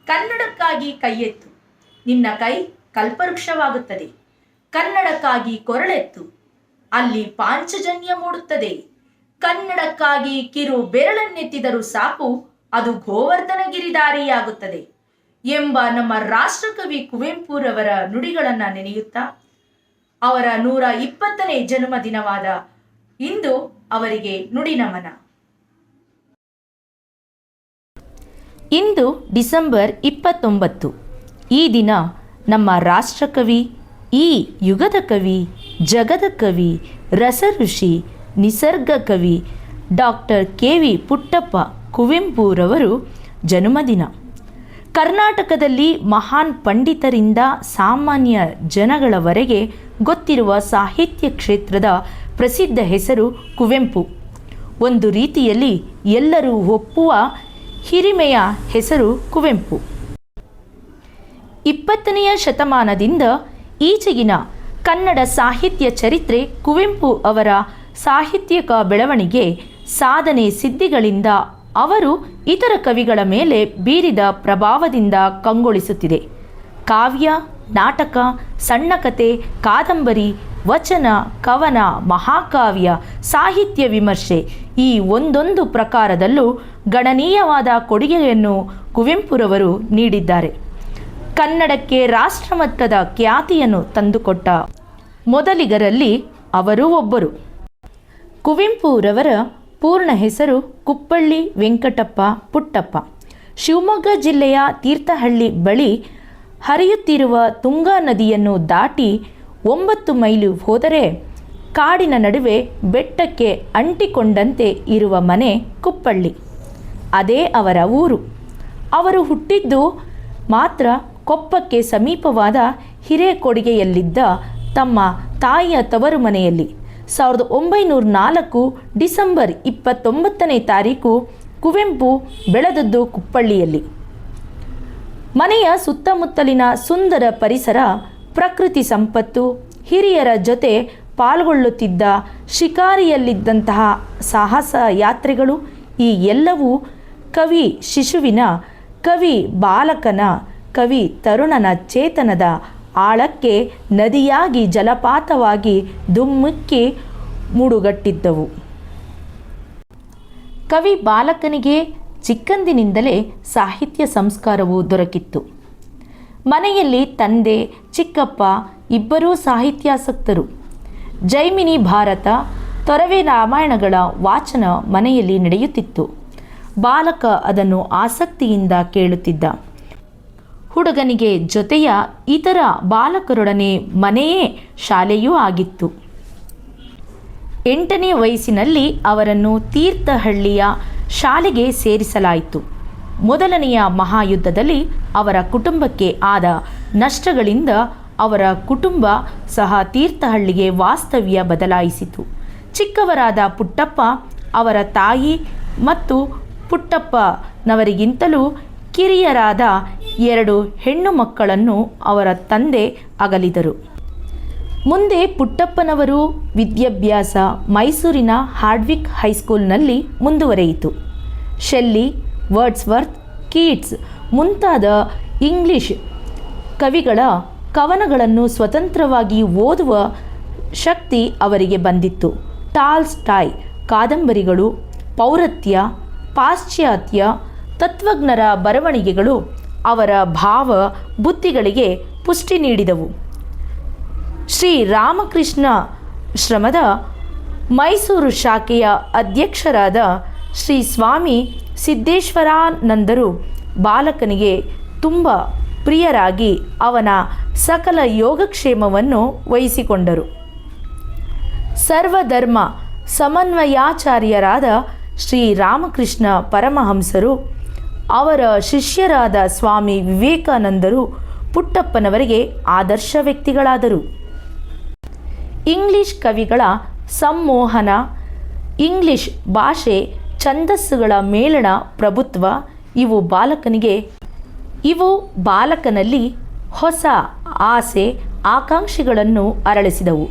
ಕನ್ನಡಕ್ಕಾಗಿ ಕೈಯೆತ್ತು, ನಿನ್ನ ಕೈ ಕಲ್ಪವೃಕ್ಷವಾಗುತ್ತದೆ. ಕನ್ನಡಕ್ಕಾಗಿ ಕೊರಳೆತ್ತು, ಅಲ್ಲಿ ಪಾಂಚಜನ್ಯ ಮೂಡುತ್ತದೆ. ಕನ್ನಡಕ್ಕಾಗಿ ಕಿರು ಬೆರಳನ್ನೆತ್ತಿದರೂ ಸಾಕು, ಅದು ಗೋವರ್ಧನ ಗಿರಿಧಾರಿಯಾಗುತ್ತದೆ ಎಂಬ ನಮ್ಮ ರಾಷ್ಟ್ರಕವಿ ಕುವೆಂಪುರವರ ನುಡಿಗಳನ್ನು ನೆನೆಯುತ್ತಾ, ಅವರ 120ನೇ ಜನ್ಮದಿನವಾದ ಇಂದು ಅವರಿಗೆ ನುಡಿ ನಮನ. ಇಂದು ಡಿಸೆಂಬರ್ 29. ಈ ದಿನ ನಮ್ಮ ರಾಷ್ಟ್ರಕವಿ, ಈ ಯುಗದ ಕವಿ, ಜಗದ ಕವಿ, ರಸಋಷಿ, ನಿಸರ್ಗ ಕವಿ ಡಾಕ್ಟರ್ ಕೆ.ವಿ. ಪುಟ್ಟಪ್ಪ ಕುವೆಂಪುರವರು ಜನ್ಮದಿನ. ಕರ್ನಾಟಕದಲ್ಲಿ ಮಹಾನ್ ಪಂಡಿತರಿಂದ ಸಾಮಾನ್ಯ ಜನಗಳವರೆಗೆ ಗೊತ್ತಿರುವ ಸಾಹಿತ್ಯ ಕ್ಷೇತ್ರದ ಪ್ರಸಿದ್ಧ ಹೆಸರು ಕುವೆಂಪು. ಒಂದು ರೀತಿಯಲ್ಲಿ ಎಲ್ಲರೂ ಒಪ್ಪುವ ಹಿರಿಮೆಯ ಹೆಸರು ಕುವೆಂಪು. 20ನೇ ಶತಮಾನದಿಂದ ಈಚೆಗಿನ ಕನ್ನಡ ಸಾಹಿತ್ಯ ಚರಿತ್ರೆ ಕುವೆಂಪು ಅವರ ಸಾಹಿತ್ಯಿಕ ಬೆಳವಣಿಗೆ, ಸಾಧನೆ, ಸಿದ್ಧಿಗಳಿಂದ ಅವರು ಇತರ ಕವಿಗಳ ಮೇಲೆ ಬೀರಿದ ಪ್ರಭಾವದಿಂದ ಕಂಗೊಳಿಸುತ್ತಿದೆ. ಕಾವ್ಯ, ನಾಟಕ, ಸಣ್ಣ ಕತೆ, ಕಾದಂಬರಿ, ವಚನ, ಕವನ, ಮಹಾಕಾವ್ಯ, ಸಾಹಿತ್ಯ ವಿಮರ್ಶೆ ಈ ಒಂದೊಂದು ಪ್ರಕಾರದಲ್ಲೂ ಗಣನೀಯವಾದ ಕೊಡುಗೆಯನ್ನು ಕುವೆಂಪುರವರು ನೀಡಿದ್ದಾರೆ. ಕನ್ನಡಕ್ಕೆ ರಾಷ್ಟ್ರಮಟ್ಟದ ಖ್ಯಾತಿಯನ್ನು ತಂದುಕೊಟ್ಟ ಮೊದಲಿಗರಲ್ಲಿ ಅವರೂ ಒಬ್ಬರು. ಕುವೆಂಪುರವರ ಪೂರ್ಣ ಹೆಸರು ಕುಪ್ಪಳ್ಳಿ ವೆಂಕಟಪ್ಪ ಪುಟ್ಟಪ್ಪ. ಶಿವಮೊಗ್ಗ ಜಿಲ್ಲೆಯ ತೀರ್ಥಹಳ್ಳಿ ಬಳಿ ಹರಿಯುತ್ತಿರುವ ತುಂಗಾ ನದಿಯನ್ನು ದಾಟಿ 9 ಮೈಲು ಹೋದರೆ ಕಾಡಿನ ನಡುವೆ ಬೆಟ್ಟಕ್ಕೆ ಅಂಟಿಕೊಂಡಂತೆ ಇರುವ ಮನೆ ಕುಪ್ಪಳ್ಳಿ. ಅದೇ ಅವರ ಊರು. ಅವರು ಹುಟ್ಟಿದ್ದು ಮಾತ್ರ ಕೊಪ್ಪಕ್ಕೆ ಸಮೀಪವಾದ ಹಿರೇಕೊಡಿಗೆಯಲ್ಲಿದ್ದ ತಮ್ಮ ತಾಯಿಯ ತವರು ಮನೆಯಲ್ಲಿ. 1904 ಡಿಸೆಂಬರ್ 29ನೇ ತಾರೀಕು ಕುವೆಂಪು ಬೆಳೆದದ್ದು ಕುಪ್ಪಳ್ಳಿಯಲ್ಲಿ. ಮನೆಯ ಸುತ್ತಮುತ್ತಲಿನ ಸುಂದರ ಪರಿಸರ, ಪ್ರಕೃತಿ ಸಂಪತ್ತು, ಹಿರಿಯರ ಜೊತೆ ಪಾಲ್ಗೊಳ್ಳುತ್ತಿದ್ದ ಶಿಕಾರಿಯಲ್ಲಿದ್ದಂತಹ ಸಾಹಸ ಯಾತ್ರೆಗಳು ಈ ಎಲ್ಲವೂ ಕವಿ ಶಿಶುವಿನ, ಕವಿ ಬಾಲಕನ, ಕವಿ ತರುಣನ ಚೇತನದ ಆಳಕ್ಕೆ ನದಿಯಾಗಿ ಜಲಪಾತವಾಗಿ ಧುಮ್ಮಿಕ್ಕಿ ಮೂಡುಗಟ್ಟಿದ್ದವು. ಕವಿ ಬಾಲಕನಿಗೆ ಚಿಕ್ಕಂದಿನಿಂದಲೇ ಸಾಹಿತ್ಯ ಸಂಸ್ಕಾರವು ದೊರಕಿತ್ತು. ಮನೆಯಲ್ಲಿ ತಂದೆ, ಚಿಕ್ಕಪ್ಪ ಇಬ್ಬರೂ ಸಾಹಿತ್ಯಾಸಕ್ತರು. ಜೈಮಿನಿ ಭಾರತ, ತೊರವೆ ರಾಮಾಯಣಗಳ ವಾಚನ ಮನೆಯಲ್ಲಿ ನಡೆಯುತ್ತಿತ್ತು. ಬಾಲಕ ಅದನ್ನು ಆಸಕ್ತಿಯಿಂದ ಕೇಳುತ್ತಿದ್ದ. ಹುಡುಗನಿಗೆ ಜೊತೆಯ ಇತರ ಬಾಲಕರೊಡನೆ ಮನೆಯೇ ಶಾಲೆಯೂ ಆಗಿತ್ತು. 8ನೇ ವಯಸ್ಸಿನಲ್ಲಿ ಅವರನ್ನು ತೀರ್ಥಹಳ್ಳಿಯ ಶಾಲೆಗೆ ಸೇರಿಸಲಾಯಿತು. ಮೊದಲನೆಯ ಮಹಾಯುದ್ಧದಲ್ಲಿ ಅವರ ಕುಟುಂಬಕ್ಕೆ ಆದ ನಷ್ಟಗಳಿಂದ ಅವರ ಕುಟುಂಬ ಸಹ ತೀರ್ಥಹಳ್ಳಿಗೆ ವಾಸ್ತವ್ಯ ಬದಲಾಯಿಸಿತು. ಚಿಕ್ಕವರಾದ ಪುಟ್ಟಪ್ಪ ಅವರ ತಾಯಿ ಮತ್ತು ಪುಟ್ಟಪ್ಪನವರಿಗಿಂತಲೂ ಕಿರಿಯರಾದ 2 ಹೆಣ್ಣು ಮಕ್ಕಳನ್ನು ಅವರ ತಂದೆ ಅಗಲಿದರು. ಮುಂದೆ ಪುಟ್ಟಪ್ಪನವರು ವಿದ್ಯಾಭ್ಯಾಸ ಮೈಸೂರಿನ ಹಾರ್ಡ್ವಿಕ್ ಹೈಸ್ಕೂಲ್ನಲ್ಲಿ ಮುಂದುವರಿಯಿತು. ಶೆಲ್ಲಿ, ವರ್ಡ್ಸ್ವರ್ತ್, ಕೀಟ್ಸ್ ಮುಂತಾದ ಇಂಗ್ಲಿಷ್ ಕವಿಗಳ ಕವನಗಳನ್ನು ಸ್ವತಂತ್ರವಾಗಿ ಓದುವ ಶಕ್ತಿ ಅವರಿಗೆ ಬಂದಿತ್ತು. ಟಾಲ್ಸ್ಟಾಯ್ ಕಾದಂಬರಿಗಳು, ಪೌರತ್ಯ, ಪಾಶ್ಚಾತ್ಯ ತತ್ವಜ್ಞರ ಬರವಣಿಗೆಗಳು ಅವರ ಭಾವ ಬುದ್ಧಿಗಳಿಗೆ ಪುಷ್ಟಿ ನೀಡಿದವು. ಶ್ರೀ ರಾಮಕೃಷ್ಣ ಶ್ರಮದ ಮೈಸೂರು ಶಾಖೆಯ ಅಧ್ಯಕ್ಷರಾದ ಶ್ರೀ ಸ್ವಾಮಿ ಸಿದ್ದೇಶ್ವರಾನಂದರು ಬಾಲಕನಿಗೆ ತುಂಬ ಪ್ರಿಯರಾಗಿ ಅವನ ಸಕಲ ಯೋಗಕ್ಷೇಮವನ್ನು ವಹಿಸಿಕೊಂಡರು. ಸರ್ವಧರ್ಮ ಸಮನ್ವಯಾಚಾರ್ಯರಾದ ಶ್ರೀ ರಾಮಕೃಷ್ಣ ಪರಮಹಂಸರು, ಅವರ ಶಿಷ್ಯರಾದ ಸ್ವಾಮಿ ವಿವೇಕಾನಂದರು ಪುಟ್ಟಪ್ಪನವರಿಗೆ ಆದರ್ಶ ವ್ಯಕ್ತಿಗಳಾದರು. ಇಂಗ್ಲಿಷ್ ಕವಿಗಳ ಸಂಮೋಹನ, ಇಂಗ್ಲಿಷ್ ಭಾಷೆ, ಛಂದಸ್ಸುಗಳ ಮೇಲಣ ಪ್ರಭುತ್ವ ಇವು ಬಾಲಕನಲ್ಲಿ ಹೊಸ ಆಸೆ ಆಕಾಂಕ್ಷೆಗಳನ್ನು ಅರಳಿಸಿದವು.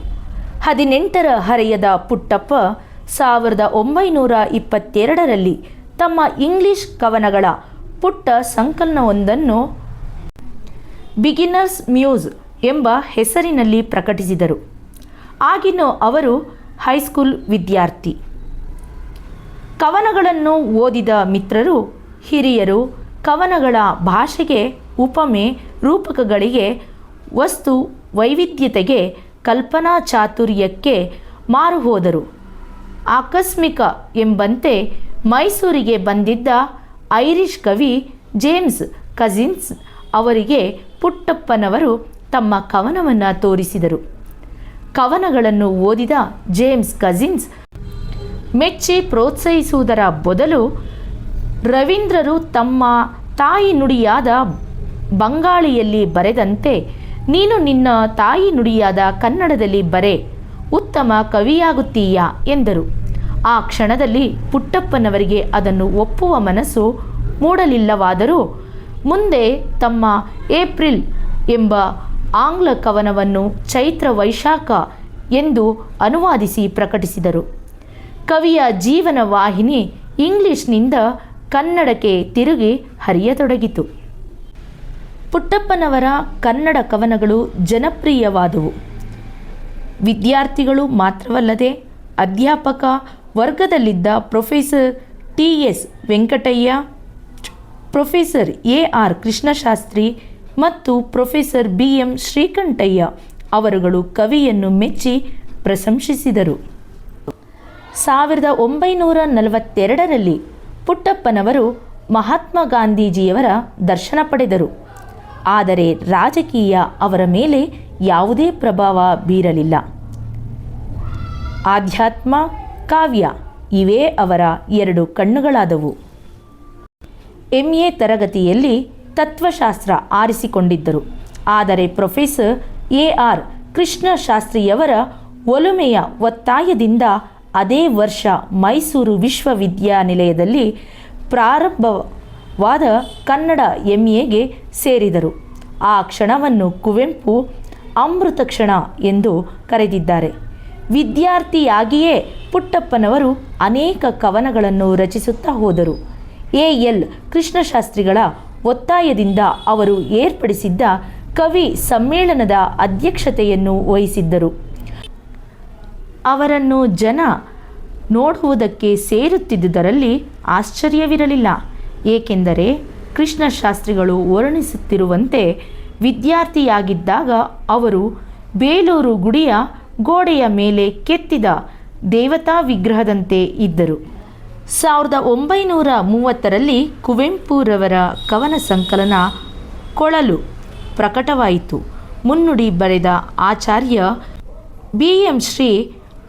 18ರ ಹರೆಯದ ಪುಟ್ಟಪ್ಪ 1922ರಲ್ಲಿ ತಮ್ಮ ಇಂಗ್ಲಿಷ್ ಕವನಗಳ ಪುಟ್ಟ ಸಂಕಲನವೊಂದನ್ನು ಬಿಗಿನರ್ಸ್ ಮ್ಯೂಸ್ ಎಂಬ ಹೆಸರಿನಲ್ಲಿ ಪ್ರಕಟಿಸಿದರು. ಆಗಿನ ಅವರು ಹೈಸ್ಕೂಲ್ ವಿದ್ಯಾರ್ಥಿ. ಕವನಗಳನ್ನು ಓದಿದ ಮಿತ್ರರು, ಹಿರಿಯರು ಕವನಗಳ ಭಾಷೆಗೆ, ಉಪಮೆ, ರೂಪಕಗಳಿಗೆ, ವಸ್ತು ವೈವಿಧ್ಯತೆಗೆ, ಕಲ್ಪನಾ ಚಾತುರ್ಯಕ್ಕೆ ಮಾರು ಹೋದರು. ಆಕಸ್ಮಿಕ ಎಂಬಂತೆ ಮೈಸೂರಿಗೆ ಬಂದಿದ್ದ ಐರಿಷ್ ಕವಿ ಜೇಮ್ಸ್ ಕಜಿನ್ಸ್ ಅವರಿಗೆ ಪುಟ್ಟಪ್ಪನವರು ತಮ್ಮ ಕವನವನ್ನು ತೋರಿಸಿದರು. ಕವನಗಳನ್ನು ಓದಿದ ಜೇಮ್ಸ್ ಕಜಿನ್ಸ್ ಮೆಚ್ಚಿ ಪ್ರೋತ್ಸಾಹಿಸುವುದರ ಬದಲು ರವೀಂದ್ರರು ತಮ್ಮ ತಾಯಿ ನುಡಿಯಾದ ಬಂಗಾಳಿಯಲ್ಲಿ ಬರೆದಂತೆ ನೀನು ನಿನ್ನ ತಾಯಿ ನುಡಿಯಾದ ಕನ್ನಡದಲ್ಲಿ ಬರೆ, ಉತ್ತಮ ಕವಿಯಾಗುತ್ತೀಯಾ ಎಂದರು. ಆ ಕ್ಷಣದಲ್ಲಿ ಪುಟ್ಟಪ್ಪನವರಿಗೆ ಅದನ್ನು ಒಪ್ಪುವ ಮನಸ್ಸು ಮೂಡಲಿಲ್ಲವಾದರೂ ಮುಂದೆ ತಮ್ಮ ಏಪ್ರಿಲ್ ಎಂಬ ಆಂಗ್ಲ ಕವನವನ್ನು ಚೈತ್ರ ವೈಶಾಖ ಎಂದು ಅನುವಾದಿಸಿ ಪ್ರಕಟಿಸಿದರು. ಕವಿಯ ಜೀವನ ವಾಹಿನಿ ಇಂಗ್ಲಿಷ್ನಿಂದ ಕನ್ನಡಕ್ಕೆ ತಿರುಗಿ ಹರಿಯತೊಡಗಿತು. ಪುಟ್ಟಪ್ಪನವರ ಕನ್ನಡ ಕವನಗಳು ಜನಪ್ರಿಯವಾದವು. ವಿದ್ಯಾರ್ಥಿಗಳು ಮಾತ್ರವಲ್ಲದೆ ಅಧ್ಯಾಪಕ ವರ್ಗದಲ್ಲಿದ್ದ professor TS. Venkataiah, professor AR. Krishnashastri ಮತ್ತು ಪ್ರೊಫೆಸರ್ ಬಿ.ಎಂ. ಶ್ರೀಕಂಠಯ್ಯ ಅವರುಗಳು ಕವಿಯನ್ನು ಮೆಚ್ಚಿ ಪ್ರಶಂಸಿಸಿದರು. 1942ರಲ್ಲಿ ಪುಟ್ಟಪ್ಪನವರು ಮಹಾತ್ಮ ಗಾಂಧೀಜಿಯವರ ದರ್ಶನ ಪಡೆದರು. ಆದರೆ ರಾಜಕೀಯ ಅವರ ಮೇಲೆ ಯಾವುದೇ ಪ್ರಭಾವ ಬೀರಲಿಲ್ಲ. ಆಧ್ಯಾತ್ಮ, ಕಾವ್ಯ ಇವೇ ಅವರ ಎರಡು ಕಣ್ಣುಗಳಾದವು. MA ತರಗತಿಯಲ್ಲಿ ತತ್ವಶಾಸ್ತ್ರ ಆರಿಸಿಕೊಂಡಿದ್ದರು. ಆದರೆ ಪ್ರೊಫೆಸರ್ ಎ.ಆರ್. ಕೃಷ್ಣಶಾಸ್ತ್ರಿಯವರ ಒಲುಮೆಯ ಒತ್ತಾಯದಿಂದ ಅದೇ ವರ್ಷ ಮೈಸೂರು ವಿಶ್ವವಿದ್ಯಾನಿಲಯದಲ್ಲಿ ಪ್ರಾರಂಭವಾದ ಕನ್ನಡ MAಗೆ ಸೇರಿದರು. ಆ ಕ್ಷಣವನ್ನು ಕುವೆಂಪು ಅಮೃತ ಕ್ಷಣ ಎಂದು ಕರೆದಿದ್ದಾರೆ. ವಿದ್ಯಾರ್ಥಿಯಾಗಿಯೇ ಪುಟ್ಟಪ್ಪನವರು ಅನೇಕ ಕವನಗಳನ್ನು ರಚಿಸುತ್ತಾ ಹೋದರು. ಎ.ಎಲ್. ಕೃಷ್ಣಶಾಸ್ತ್ರಿಗಳ ಒತ್ತಾಯದಿಂದ ಅವರು ಏರ್ಪಡಿಸಿದ್ದ ಕವಿ ಸಮ್ಮೇಳನದ ಅಧ್ಯಕ್ಷತೆಯನ್ನು ವಹಿಸಿದ್ದರು. ಅವರನ್ನು ಜನ ನೋಡುವುದಕ್ಕೆ ಸೇರುತ್ತಿದ್ದುದರಲ್ಲಿ ಆಶ್ಚರ್ಯವಿರಲಿಲ್ಲ. ಏಕೆಂದರೆ ಕೃಷ್ಣಶಾಸ್ತ್ರಿಗಳು ವರ್ಣಿಸುತ್ತಿರುವಂತೆ ವಿದ್ಯಾರ್ಥಿಯಾಗಿದ್ದಾಗ ಅವರು ಬೇಲೂರು ಗುಡಿಯ ಗೋಡೆಯ ಮೇಲೆ ಕೆತ್ತಿದ ದೇವತಾ ವಿಗ್ರಹದಂತೆ ಇದ್ದರು. 1930ರಲ್ಲಿ ಕುವೆಂಪುರವರ ಕವನ ಸಂಕಲನ ಕೊಳಲು ಪ್ರಕಟವಾಯಿತು. ಮುನ್ನುಡಿ ಬರೆದ ಆಚಾರ್ಯ ಬಿ.ಎಂ. ಶ್ರೀ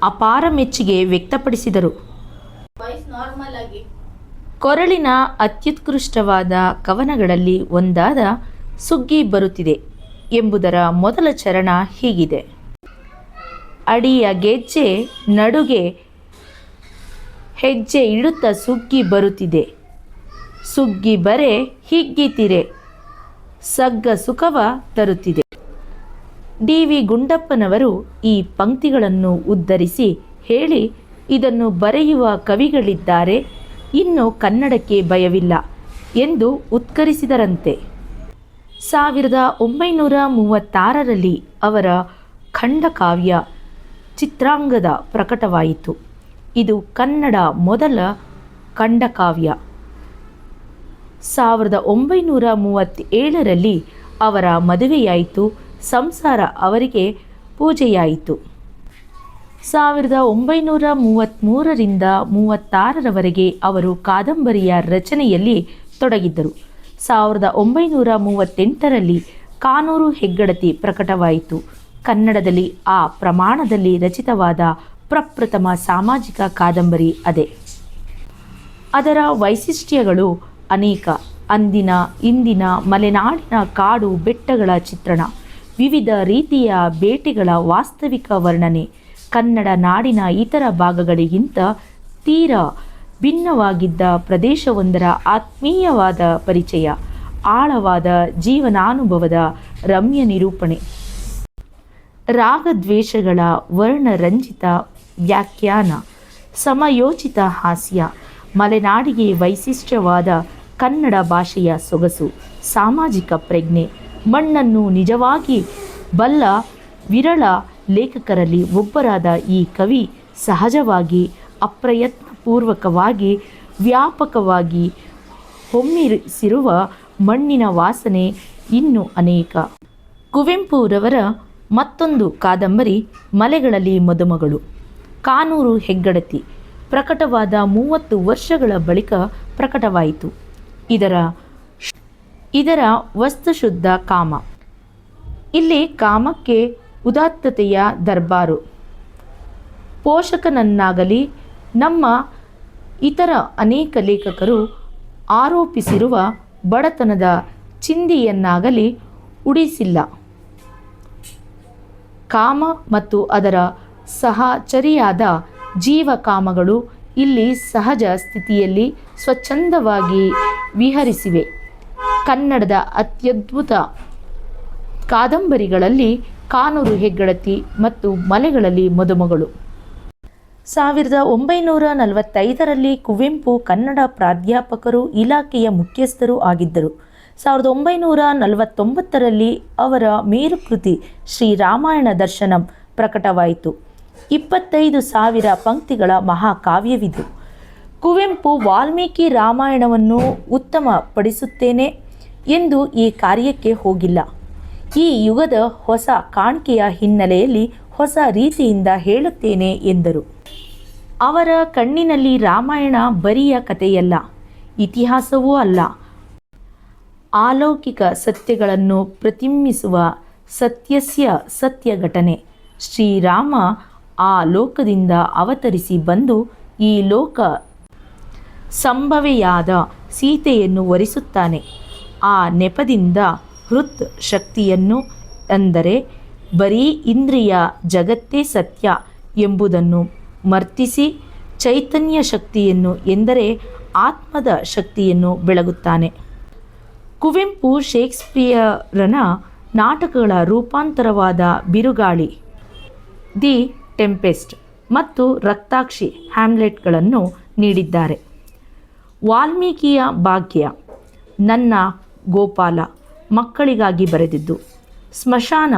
ಅಪಾರ ಮೆಚ್ಚುಗೆ ವ್ಯಕ್ತಪಡಿಸಿದರು. ಕೊರಳಿನ ಅತ್ಯುತ್ಕೃಷ್ಟವಾದ ಕವನಗಳಲ್ಲಿ ಒಂದಾದ ಸುಗ್ಗಿ ಬರುತ್ತಿದೆ ಎಂಬುದರ ಮೊದಲ ಚರಣ ಹೀಗಿದೆ. ಅಡಿಯ ಗೆಜ್ಜೆ ನಡುಗೆ ಹೆಜ್ಜೆ ಇಡುತ್ತ ಸುಗ್ಗಿ ಬರುತ್ತಿದೆ, ಸುಗ್ಗಿ ಬರೆ ಹಿಗ್ಗಿತಿರೆ, ಸಗ್ಗ ಸುಖವ ತರುತ್ತಿದೆ. ಡಿ.ವಿ. ಗುಂಡಪ್ಪನವರು ಈ ಪಂಕ್ತಿಗಳನ್ನು ಉದ್ಧರಿಸಿ ಹೇಳಿ, ಇದನ್ನು ಬರೆಯುವ ಕವಿಗಳಿದ್ದಾರೆ, ಇನ್ನು ಕನ್ನಡಕ್ಕೆ ಭಯವಿಲ್ಲ ಎಂದು ಉತ್ಕರಿಸಿದರಂತೆ. 1936ರಲ್ಲಿ ಅವರ ಖಂಡಕಾವ್ಯ ಚಿತ್ರಾಂಗದ ಪ್ರಕಟವಾಯಿತು. ಇದು ಕನ್ನಡ ಮೊದಲ ಖಂಡಕಾವ್ಯ. 1937ರಲ್ಲಿ ಅವರ ಮದುವೆಯಾಯಿತು. ಸಂಸಾರ ಅವರಿಗೆ ಪೂಜೆಯಾಯಿತು. 1933ರಿಂದ 36ರವರೆಗೆ ಅವರು ಕಾದಂಬರಿಯ ರಚನೆಯಲ್ಲಿ ತೊಡಗಿದ್ದರು. 1938ರಲ್ಲಿ ಕಾನೂರು ಹೆಗ್ಗಡತಿ ಪ್ರಕಟವಾಯಿತು. ಕನ್ನಡದಲ್ಲಿ ಆ ಪ್ರಮಾಣದಲ್ಲಿ ರಚಿತವಾದ ಪ್ರಪ್ರಥಮ ಸಾಮಾಜಿಕ ಕಾದಂಬರಿ ಅದೇ. ಅದರ ವೈಶಿಷ್ಟ್ಯಗಳು ಅನೇಕ. ಅಂದಿನ ಇಂದಿನ ಮಲೆನಾಡಿನ ಕಾಡು ಬೆಟ್ಟಗಳ ಚಿತ್ರಣ, ವಿವಿಧ ರೀತಿಯ ಬೇಟೆಗಳ ವಾಸ್ತವಿಕ ವರ್ಣನೆ, ಕನ್ನಡ ನಾಡಿನ ಇತರ ಭಾಗಗಳಿಗಿಂತ ತೀರಾ ಭಿನ್ನವಾಗಿದ್ದ ಪ್ರದೇಶವೊಂದರ ಆತ್ಮೀಯವಾದ ಪರಿಚಯ, ಆಳವಾದ ಜೀವನಾನುಭವದ ರಮ್ಯ ನಿರೂಪಣೆ, ರಾಗದ್ವೇಷಗಳ ವರ್ಣರಂಜಿತ ವ್ಯಾಖ್ಯಾನ, ಸಮಯೋಚಿತ ಹಾಸ್ಯ, ಮಲೆನಾಡಿಗೆ ವೈಶಿಷ್ಟ್ಯವಾದ ಕನ್ನಡ ಭಾಷೆಯ ಸೊಗಸು, ಸಾಮಾಜಿಕ ಪ್ರಜ್ಞೆ, ಮಣ್ಣನ್ನು ನಿಜವಾಗಿ ಬಲ್ಲ ವಿರಳ ಲೇಖಕರಲ್ಲಿ ಒಬ್ಬರಾದ ಈ ಕವಿ ಸಹಜವಾಗಿ, ಅಪ್ರಯತ್ನಪೂರ್ವಕವಾಗಿ, ವ್ಯಾಪಕವಾಗಿ ಹೊಮ್ಮಿಸಿರುವ ಮಣ್ಣಿನ ವಾಸನೆ ಇನ್ನೂ ಅನೇಕ. ಕುವೆಂಪುರವರ ಮತ್ತೊಂದು ಕಾದಂಬರಿ ಮಲೆಗಳಲ್ಲಿ ಮದುಮಗಳು. ಕಾನೂರು ಹೆಗ್ಗಡತಿ ಪ್ರಕಟವಾದ 30 ವರ್ಷಗಳ ಬಳಿಕ ಪ್ರಕಟವಾಯಿತು. ಇದರ ವಸ್ತುಶುದ್ಧ ಕಾಮ. ಇಲ್ಲಿ ಕಾಮಕ್ಕೆ ಉದಾತ್ತತೆಯ ದರ್ಬಾರು. ಪೋಷಕನನ್ನಾಗಲಿ ನಮ್ಮ ಇತರ ಅನೇಕ ಲೇಖಕರು ಆರೋಪಿಸಿರುವ ಬಡತನದ ಚಿಂದಿಯನ್ನಾಗಲಿ ಉಡಿಸಿಲ್ಲ. ಕಾಮ ಮತ್ತು ಅದರ ಸಹಚರಿಯಾದ ಜೀವಕಾಮಗಳು ಇಲ್ಲಿ ಸಹಜ ಸ್ಥಿತಿಯಲ್ಲಿ ಸ್ವಚ್ಛಂದವಾಗಿ ವಿಹರಿಸಿವೆ. ಕನ್ನಡದ ಅತ್ಯದ್ಭುತ ಕಾದಂಬರಿಗಳಲ್ಲಿ ಕಾನೂರು ಹೆಗ್ಗಡತಿ ಮತ್ತು ಮಲೆಗಳಲ್ಲಿ ಮದುಮಗಳು. 1945ರಲ್ಲಿ ಕುವೆಂಪು ಕನ್ನಡ ಪ್ರಾಧ್ಯಾಪಕರು, ಇಲಾಖೆಯ ಮುಖ್ಯಸ್ಥರು ಆಗಿದ್ದರು. 1949ರಲ್ಲಿ ಅವರ ಮೇರುಕೃತಿ ಶ್ರೀರಾಮಾಯಣ ದರ್ಶನಂ ಪ್ರಕಟವಾಯಿತು. 25,000 ಪಂಕ್ತಿಗಳ ಮಹಾಕಾವ್ಯವಿದು. ಕುವೆಂಪು ವಾಲ್ಮೀಕಿ ರಾಮಾಯಣವನ್ನು ಉತ್ತಮಪಡಿಸುತ್ತೇನೆ ಎಂದು ಈ ಕಾರ್ಯಕ್ಕೆ ಹೋಗಿಲ್ಲ. ಈ ಯುಗದ ಹೊಸ ಕಾಣಿಕೆಯ ಹಿನ್ನೆಲೆಯಲ್ಲಿ ಹೊಸ ರೀತಿಯಿಂದ ಹೇಳುತ್ತೇನೆ ಎಂದರು. ಅವರ ಕಣ್ಣಿನಲ್ಲಿ ರಾಮಾಯಣ ಬರಿಯ ಕಥೆಯಲ್ಲ, ಇತಿಹಾಸವೂ ಅಲ್ಲ, ಅಲೌಕಿಕ ಸತ್ಯಗಳನ್ನು ಪ್ರತಿಬಿಂಬಿಸುವ ಸತ್ಯಸ್ಯ ಸತ್ಯ ಘಟನೆ. ಶ್ರೀರಾಮ ಆ ಲೋಕದಿಂದ ಅವತರಿಸಿ ಬಂದು ಈ ಲೋಕ ಸಂಭವೆಯಾದ ಸೀತೆಯನ್ನು ವರಿಸುತ್ತಾನೆ. ಆ ನೆಪದಿಂದ ಹೃತ್ ಶಕ್ತಿಯನ್ನು, ಅಂದರೆ ಬರೀ ಇಂದ್ರಿಯ ಜಗತ್ತೇ ಸತ್ಯ ಎಂಬುದನ್ನು ಮರ್ತಿಸಿ ಚೈತನ್ಯ ಶಕ್ತಿಯನ್ನು, ಎಂದರೆ ಆತ್ಮದ ಶಕ್ತಿಯನ್ನು ಬೆಳಗುತ್ತಾನೆ. ಕುವೆಂಪು ಶೇಕ್ಸ್ಪಿಯರನ ನಾಟಕಗಳ ರೂಪಾಂತರವಾದ ಬಿರುಗಾಳಿ, ದಿ ಟೆಂಪೆಸ್ಟ್ ಮತ್ತು ರಕ್ತಾಕ್ಷಿ ಹ್ಯಾಮ್ಲೆಟ್ಗಳನ್ನು ನೀಡಿದ್ದಾರೆ. ವಾಲ್ಮೀಕಿಯ ಭಾಗ್ಯ, ನನ್ನ ಗೋಪಾಲ ಮಕ್ಕಳಿಗಾಗಿ ಬರೆದಿದ್ದು. ಸ್ಮಶಾನ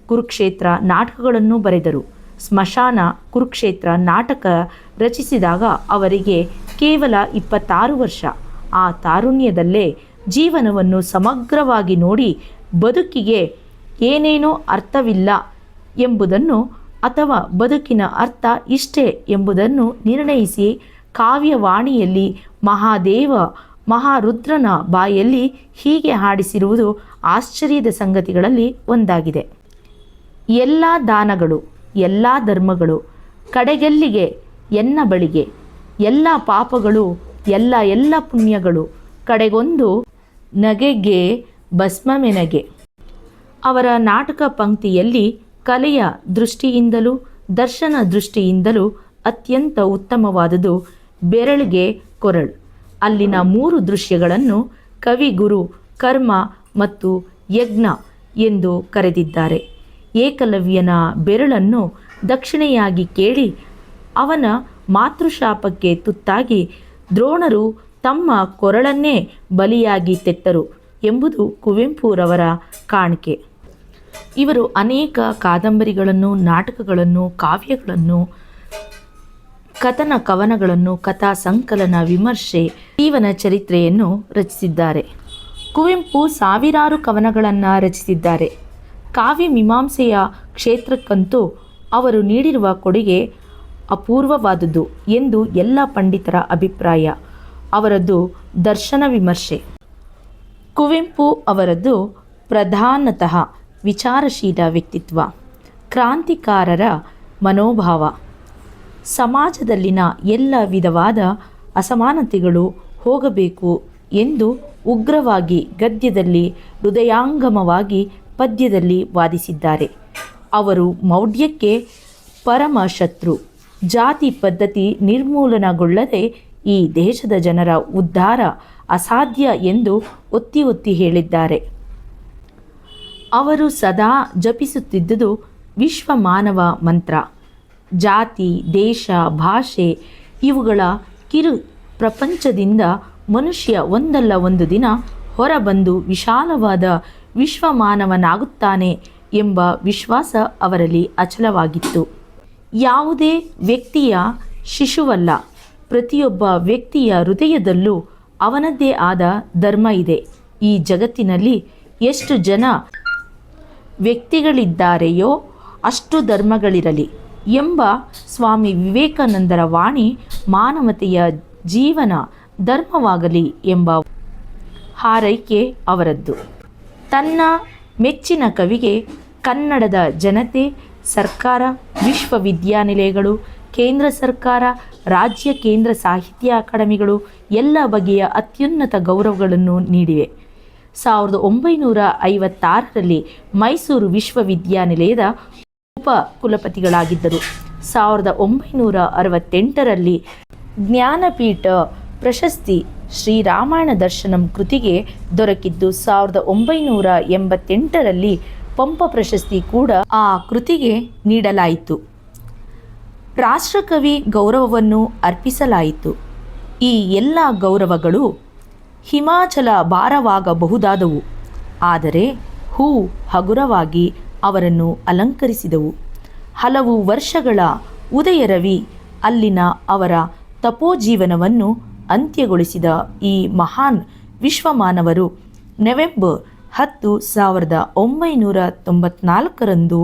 ಕುರುಕ್ಷೇತ್ರ ನಾಟಕಗಳನ್ನು ಬರೆದರು. ಸ್ಮಶಾನ ಕುರುಕ್ಷೇತ್ರ ನಾಟಕ ರಚಿಸಿದಾಗ ಅವರಿಗೆ ಕೇವಲ 26 ವರ್ಷ. ಆ ತಾರುಣ್ಯದಲ್ಲೇ ಜೀವನವನ್ನು ಸಮಗ್ರವಾಗಿ ನೋಡಿ, ಬದುಕಿಗೆ ಏನೇನೋ ಅರ್ಥವಿಲ್ಲ ಎಂಬುದನ್ನು ಅಥವಾ ಬದುಕಿನ ಅರ್ಥ ಇಷ್ಟೇ ಎಂಬುದನ್ನು ನಿರ್ಣಯಿಸಿ ಕಾವ್ಯವಾಣಿಯಲ್ಲಿ ಮಹಾದೇವ ಮಹಾರುದ್ರನ ಬಾಯಲ್ಲಿ ಹೀಗೆ ಹಾಡಿಸಿರುವುದು ಆಶ್ಚರ್ಯದ ಸಂಗತಿಗಳಲ್ಲಿ ಒಂದಾಗಿದೆ. ಎಲ್ಲ ದಾನಗಳು, ಎಲ್ಲ ಧರ್ಮಗಳು ಕಡೆಗೆಲ್ಲಿಗೆ ಎನ್ನ ಬಳಿಗೆ, ಎಲ್ಲ ಪಾಪಗಳು, ಎಲ್ಲ ಪುಣ್ಯಗಳು ಕಡೆಗೊಂದು ನಗೆಗೆ ಭಸ್ಮಮೆನಗೆ. ಅವರ ನಾಟಕ ಪಂಕ್ತಿಯಲ್ಲಿ ಕಲೆಯ ದೃಷ್ಟಿಯಿಂದಲೂ ದರ್ಶನ ದೃಷ್ಟಿಯಿಂದಲೂ ಅತ್ಯಂತ ಉತ್ತಮವಾದುದು ಬೆರಳಿಗೆ ಕೊರಳು. ಅಲ್ಲಿನ 3 ದೃಶ್ಯಗಳನ್ನು ಕವಿ, ಗುರು, ಕರ್ಮ ಮತ್ತು ಯಜ್ಞ ಎಂದು ಕರೆದಿದ್ದಾರೆ. ಏಕಲವ್ಯನ ಬೆರಳನ್ನು ದಕ್ಷಿಣೆಯಾಗಿ ಕೇಳಿ ಅವನ ಮಾತೃಶಾಪಕ್ಕೆ ತುತ್ತಾಗಿ ದ್ರೋಣರು ತಮ್ಮ ಕೊರಳನ್ನೇ ಬಲಿಯಾಗಿ ತೆತ್ತರು ಎಂಬುದು ಕುವೆಂಪುರವರ ಕಾಣಿಕೆ. ಇವರು ಅನೇಕ ಕಾದಂಬರಿಗಳನ್ನು, ನಾಟಕಗಳನ್ನು, ಕಾವ್ಯಗಳನ್ನು, ಕಥನ ಕವನಗಳನ್ನು, ಕಥಾ ಸಂಕಲನ, ವಿಮರ್ಶೆ, ಜೀವನ ಚರಿತ್ರೆಯನ್ನು ರಚಿಸಿದ್ದಾರೆ. ಕುವೆಂಪು ಸಾವಿರಾರು ಕವನಗಳನ್ನು ರಚಿಸಿದ್ದಾರೆ. ಕಾವ್ಯ ಮೀಮಾಂಸೆಯ ಕ್ಷೇತ್ರಕ್ಕಂತೂ ಅವರು ನೀಡಿರುವ ಕೊಡುಗೆ ಅಪೂರ್ವವಾದುದು ಎಂದು ಎಲ್ಲ ಪಂಡಿತರ ಅಭಿಪ್ರಾಯ. ಅವರದ್ದು ದರ್ಶನ ವಿಮರ್ಶೆ. ಕುವೆಂಪು ಅವರದ್ದು ಪ್ರಧಾನತಃ ವಿಚಾರಶೀಲ ವ್ಯಕ್ತಿತ್ವ, ಕ್ರಾಂತಿಕಾರರ ಮನೋಭಾವ. ಸಮಾಜದಲ್ಲಿನ ಎಲ್ಲ ವಿಧವಾದ ಅಸಮಾನತೆಗಳು ಹೋಗಬೇಕು ಎಂದು ಉಗ್ರವಾಗಿ ಗದ್ಯದಲ್ಲಿ, ಹೃದಯಾಂಗಮವಾಗಿ ಪದ್ಯದಲ್ಲಿ ವಾದಿಸಿದ್ದಾರೆ. ಅವರು ಮೌಢ್ಯಕ್ಕೆ ಪರಮ ಶತ್ರು. ಜಾತಿ ಪದ್ಧತಿ ನಿರ್ಮೂಲನಗೊಳ್ಳದೆ ಈ ದೇಶದ ಜನರ ಉದ್ಧಾರ ಅಸಾಧ್ಯ ಎಂದು ಒತ್ತಿ ಒತ್ತಿ ಹೇಳಿದ್ದಾರೆ. ಅವರು ಸದಾ ಜಪಿಸುತ್ತಿದ್ದುದು ವಿಶ್ವ ಮಾನವ ಮಂತ್ರ. ಜಾತಿ, ದೇಶ, ಭಾಷೆ ಇವುಗಳ ಕಿರು ಪ್ರಪಂಚದಿಂದ ಮನುಷ್ಯ ಒಂದಲ್ಲ ಒಂದು ದಿನ ಹೊರಬಂದು ವಿಶಾಲವಾದ ವಿಶ್ವಮಾನವನಾಗುತ್ತಾನೆ ಎಂಬ ವಿಶ್ವಾಸ ಅವರಲ್ಲಿ ಅಚಲವಾಗಿತ್ತು. ಯಾವುದೇ ವ್ಯಕ್ತಿಯ ಶಿಶುವಲ್ಲ, ಪ್ರತಿಯೊಬ್ಬ ವ್ಯಕ್ತಿಯ ಹೃದಯದಲ್ಲೂ ಅವನದ್ದೇ ಆದ ಧರ್ಮ ಇದೆ. ಈ ಜಗತ್ತಿನಲ್ಲಿ ಎಷ್ಟು ಜನ ವ್ಯಕ್ತಿಗಳಿದ್ದಾರೆಯೋ ಅಷ್ಟು ಧರ್ಮಗಳಿರಲಿ ಎಂಬ ಸ್ವಾಮಿ ವಿವೇಕಾನಂದರ ವಾಣಿ ಮಾನವತೆಯ ಜೀವನ ಧರ್ಮವಾಗಲಿ ಎಂಬ ಹಾರೈಕೆ ಅವರದ್ದು. ತನ್ನ ಮೆಚ್ಚಿನ ಕವಿಗೆ ಕನ್ನಡದ ಜನತೆ, ಸರ್ಕಾರ, ವಿಶ್ವವಿದ್ಯಾನಿಲಯಗಳು, ಕೇಂದ್ರ ಸರ್ಕಾರ, ರಾಜ್ಯ ಕೇಂದ್ರ ಸಾಹಿತ್ಯ ಅಕಾಡೆಮಿಗಳು ಎಲ್ಲ ಬಗೆಯ ಅತ್ಯುನ್ನತ ಗೌರವಗಳನ್ನು ನೀಡಿವೆ. 1956ರಲ್ಲಿ ಮೈಸೂರು ವಿಶ್ವವಿದ್ಯಾನಿಲಯದ ಉಪ ಕುಲಪತಿಗಳಾಗಿದ್ದರು. 1968ರಲ್ಲಿ ಜ್ಞಾನಪೀಠ ಪ್ರಶಸ್ತಿ ಶ್ರೀರಾಮಾಯಣ ದರ್ಶನಂ ಕೃತಿಗೆ ದೊರಕಿದ್ದು, 1988ರಲ್ಲಿ ಪಂಪ ಪ್ರಶಸ್ತಿ ಕೂಡ ಆ ಕೃತಿಗೆ ನೀಡಲಾಯಿತು. ರಾಷ್ಟ್ರಕವಿ ಗೌರವವನ್ನು ಅರ್ಪಿಸಲಾಯಿತು. ಈ ಎಲ್ಲ ಗೌರವಗಳು ಹಿಮಾಚಲ ಭಾರವಾಗಬಹುದಾದವು, ಆದರೆ ಹೂ ಹಗುರವಾಗಿ ಅವರನ್ನು ಅಲಂಕರಿಸಿದವು. ಹಲವು ವರ್ಷಗಳ ಉದಯರವಿ ಅಲ್ಲಿನ ಅವರ ತಪೋಜೀವನವನ್ನು ಅಂತ್ಯಗೊಳಿಸಿದ ಈ ಮಹಾನ್ ವಿಶ್ವಮಾನವರು ನವೆಂಬರ್ 10, 1994ರಂದು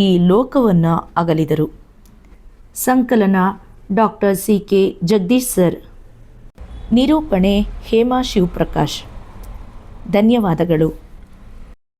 ಈ ಲೋಕವನ್ನು ಅಗಲಿದರು. ಸಂಕಲನ ಡಾಕ್ಟರ್ CK ಜಗದೀಶ್ ಸರ್. ನಿರೂಪಣೆ ಹೇಮಾ ಶಿವಪ್ರಕಾಶ್. ಧನ್ಯವಾದಗಳು.